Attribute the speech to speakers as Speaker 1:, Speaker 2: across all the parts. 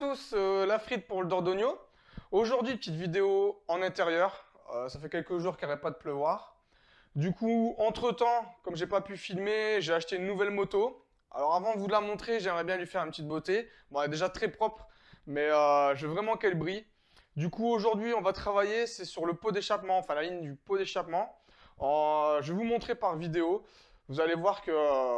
Speaker 1: Tous la frite pour le Dordogno. Aujourd'hui, petite vidéo en intérieur. Ça fait quelques jours qu'il n'arrête pas de pleuvoir. Du coup, entre-temps, comme j'ai pas pu filmer, j'ai acheté une nouvelle moto. Alors avant de vous la montrer, j'aimerais bien lui faire une petite beauté. Bon, elle est déjà très propre, mais je veux vraiment qu'elle brille. Du coup, aujourd'hui, on va travailler, c'est sur le pot d'échappement, enfin la ligne du pot d'échappement. Je vais vous montrer par vidéo. Vous allez voir que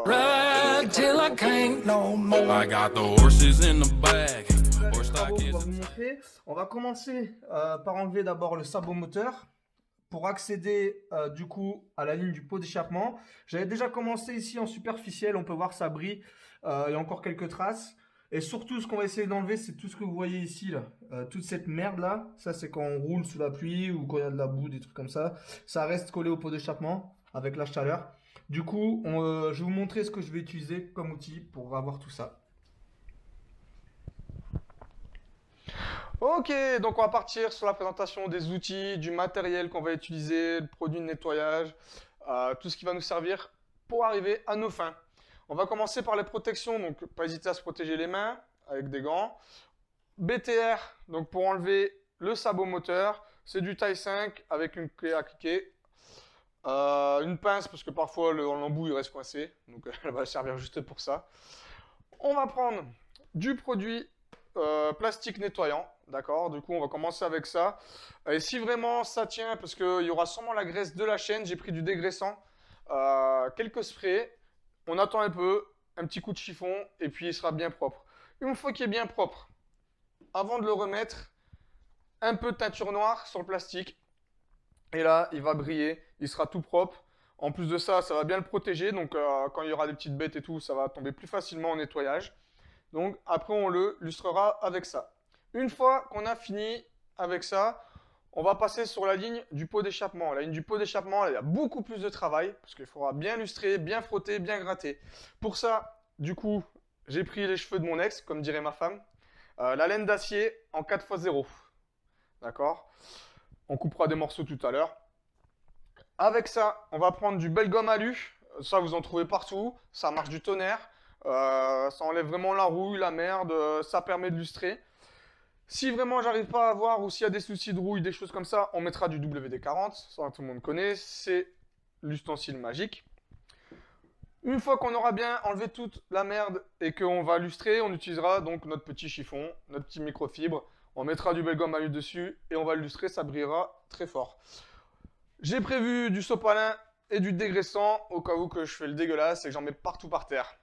Speaker 2: Ride till I can't no more. I got the horses in the bag. Horse stock
Speaker 1: qu'on va
Speaker 2: is
Speaker 1: vous montrer. On va commencer par enlever d'abord le sabot moteur pour accéder du coup à la ligne du pot d'échappement. J'avais déjà commencé ici en superficiel, on peut voir ça brille. Il y a encore quelques traces. Et surtout, ce qu'on va essayer d'enlever, c'est tout ce que vous voyez ici, là. Toute cette merde là. Ça, c'est quand on roule sous la pluie ou quand il y a de la boue, des trucs comme ça. Ça reste collé au pot d'échappement avec la chaleur. Du coup, je vais vous montrer ce que je vais utiliser comme outil pour avoir tout ça. Ok, donc on va partir sur la présentation des outils, du matériel qu'on va utiliser, le produit de nettoyage, tout ce qui va nous servir pour arriver à nos fins. On va commencer par les protections, donc pas hésiter à se protéger les mains avec des gants. BTR, donc pour enlever le sabot moteur, c'est du taille 5 avec une clé à cliquer. Une pince parce que parfois l'embout il reste coincé, donc elle va servir juste pour ça. On va prendre du produit plastique nettoyant, d'accord. Du coup, on va commencer avec ça. Et si vraiment ça tient, parce qu'il y aura sûrement la graisse de la chaîne, j'ai pris du dégraissant, quelques sprays. On attend un peu, un petit coup de chiffon, et puis il sera bien propre. Une fois qu'il est bien propre, avant de le remettre, un peu de teinture noire sur le plastique. Et là, il va briller, il sera tout propre. En plus de ça, ça va bien le protéger. Donc, quand il y aura des petites bêtes et tout, ça va tomber plus facilement en nettoyage. Donc après, on le lustrera avec ça. Une fois qu'on a fini avec ça, on va passer sur la ligne du pot d'échappement. La ligne du pot d'échappement, il y a beaucoup plus de travail, parce qu'il faudra bien lustrer, bien frotter, bien gratter. Pour ça, du coup, j'ai pris les cheveux de mon ex, comme dirait ma femme. La laine d'acier en 4x0. D'accord. On coupera des morceaux tout à l'heure. Avec ça, on va prendre du bel gomme alu. Ça, vous en trouvez partout. Ça marche du tonnerre. Ça enlève vraiment la rouille, la merde. Ça permet de lustrer. Si vraiment j'arrive pas à voir ou s'il y a des soucis de rouille, des choses comme ça, on mettra du WD-40. Ça, tout le monde connaît. C'est l'ustensile magique. Une fois qu'on aura bien enlevé toute la merde et qu'on va lustrer, on utilisera donc notre petit chiffon, notre petit microfibre. On mettra du bel gomme alu dessus et on va le lustrer. Ça brillera très fort. J'ai prévu du sopalin et du dégraissant au cas où que je fais le dégueulasse et que j'en mets partout par terre.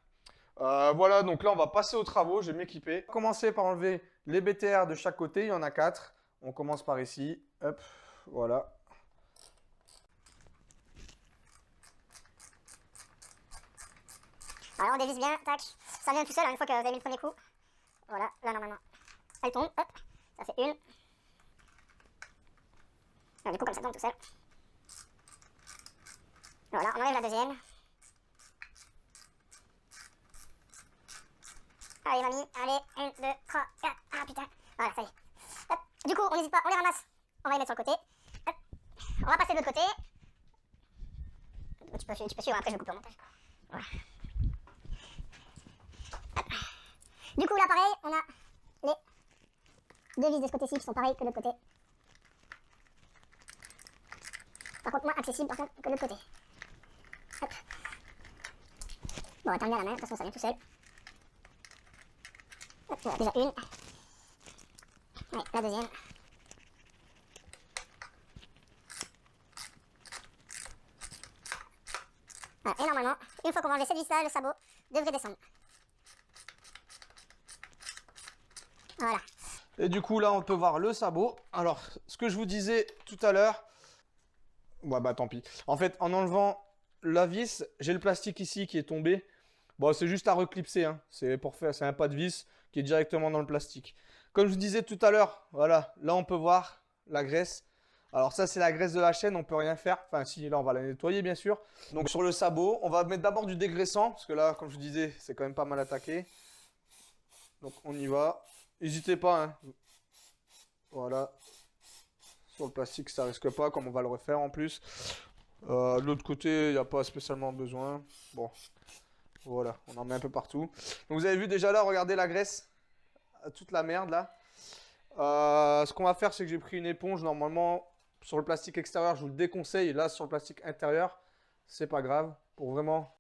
Speaker 1: Voilà, donc là on va passer aux travaux, je vais m'équiper. On va commencer par enlever les BTR de chaque côté, il y en a 4. On commence par ici, hop, voilà.
Speaker 3: Alors on dévisse bien, tac, ça vient tout seul hein, une fois que vous avez mis le premier coup. Voilà, là normalement, elle tombe, hop, ça fait une. Alors, du coup comme ça tombe tout seul. Voilà, on enlève la deuxième. Allez mamie, allez, 1, 2, 3, 4, ah putain, voilà, ça y est. Hop. Du coup, on n'hésite pas, on les ramasse, on va les mettre sur le côté. Hop. On va passer de l'autre côté. Tu peux suivre, après je coupe le montage. Voilà. Hop. Du coup là pareil, on a les deux vis de ce côté-ci qui sont pareilles que de l'autre côté. Par contre moins accessible par contre que de l'autre côté. Hop. Bon on va terminer à la main, de toute façon ça vient tout seul. Hop, voilà, déjà une. Ouais, la deuxième. Voilà, et normalement, une fois qu'on va enlever cette vis-là, le sabot devrait descendre. Voilà.
Speaker 1: Et du coup là on peut voir le sabot. Alors, ce que je vous disais tout à l'heure, ouais, bah tant pis. En fait, en enlevant la vis, j'ai le plastique ici qui est tombé. Bon, c'est juste à reclipser, hein. C'est pour faire, c'est un pas de vis qui est directement dans le plastique. Comme je vous disais tout à l'heure, voilà, là on peut voir la graisse. Alors ça c'est la graisse de la chaîne, on peut rien faire. Enfin si, là on va la nettoyer bien sûr. Donc sur le sabot, on va mettre d'abord du dégraissant, parce que là, comme je vous disais, c'est quand même pas mal attaqué. Donc on y va. N'hésitez pas, hein. Voilà. Sur le plastique ça risque pas, comme on va le refaire en plus. De l'autre côté, il n'y a pas spécialement besoin. Bon, voilà, on en met un peu partout. Donc vous avez vu déjà là, regardez la graisse toute la merde là. Ce qu'on va faire, c'est que j'ai pris une éponge. Normalement, sur le plastique extérieur, je vous le déconseille. Là, sur le plastique intérieur, c'est pas grave. Pour vraiment...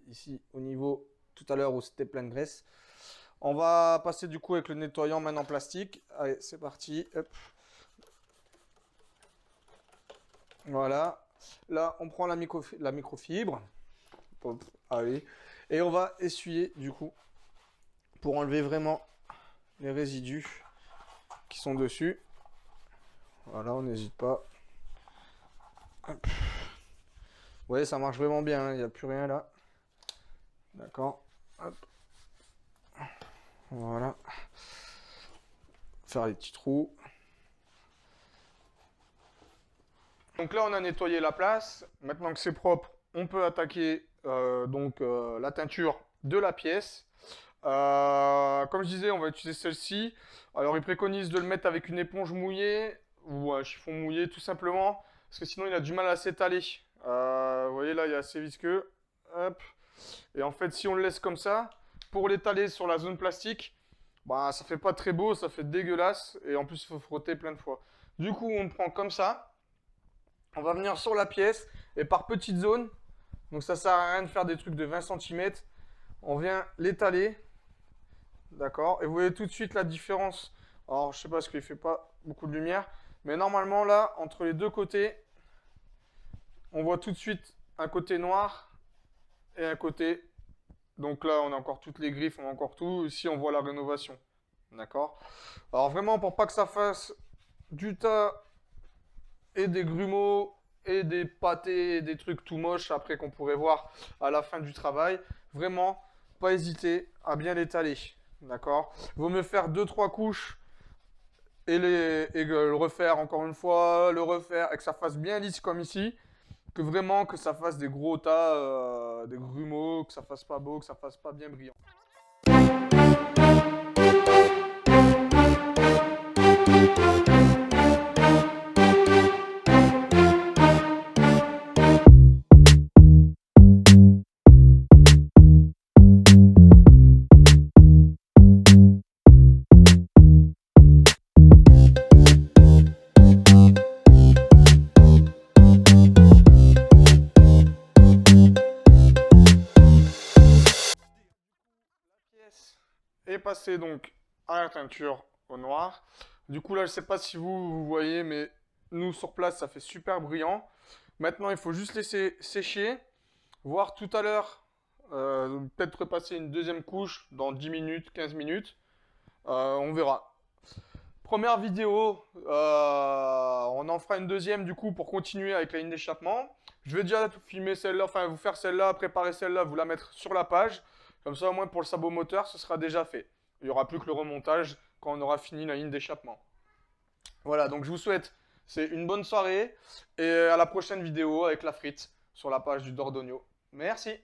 Speaker 1: Ici, au niveau tout à l'heure où c'était plein de graisse. On va passer du coup avec le nettoyant maintenant plastique. Allez, c'est parti. Hop. Voilà. Là, on prend la microfibre. Hop. Allez. Et on va essuyer du coup pour enlever vraiment les résidus qui sont dessus. Voilà, on n'hésite pas. Hop. Vous voyez, ça marche vraiment bien, hein. Il n'y a plus rien là. D'accord. Hop. Voilà. Faire les petits trous. Donc là, on a nettoyé la place. Maintenant que c'est propre, on peut attaquer la teinture de la pièce. Comme je disais, on va utiliser celle-ci. Alors, il préconise de le mettre avec une éponge mouillée ou un chiffon mouillé, tout simplement, parce que sinon, il a du mal à s'étaler. Vous voyez, là, il est assez visqueux. Hop. Et en fait, si on le laisse comme ça, pour l'étaler sur la zone plastique, bah, ça fait pas très beau, ça fait dégueulasse. Et en plus, il faut frotter plein de fois. Du coup, on prend comme ça. On va venir sur la pièce et par petites zones. Donc ça sert à rien de faire des trucs de 20 cm. On vient l'étaler. D'accord. Et vous voyez tout de suite la différence. Alors, je sais pas parce qu'il fait pas beaucoup de lumière. Mais normalement, là, entre les deux côtés, on voit tout de suite un côté noir et un côté. Donc là, on a encore toutes les griffes, on a encore tout. Ici, on voit la rénovation. D'accord. Alors vraiment, pour pas que ça fasse du tas et des grumeaux et des pâtés et des trucs tout moches après qu'on pourrait voir à la fin du travail, vraiment, pas hésiter à bien l'étaler. D'accord. Vaut mieux faire 2-3 couches et le refaire encore une fois, le refaire et que ça fasse bien lisse comme ici, que vraiment que ça fasse des gros tas, des grumeaux, que ça fasse pas beau, que ça fasse pas bien brillant. Et passer donc à la teinture au noir. Du coup là je sais pas si vous voyez, mais nous sur place ça fait super brillant. Maintenant il faut juste laisser sécher, voir tout à l'heure, peut-être repasser une deuxième couche dans 10 minutes, 15 minutes, on verra. Première vidéo, on en fera une deuxième du coup pour continuer avec la ligne d'échappement. Je vais déjà filmer celle-là, enfin vous faire celle-là, préparer celle-là, vous la mettre sur la page. Comme ça, au moins, pour le sabot moteur, ce sera déjà fait. Il n'y aura plus que le remontage quand on aura fini la ligne d'échappement. Voilà, donc je vous souhaite une bonne soirée et à la prochaine vidéo avec la frite sur la page du Dordogneo. Merci.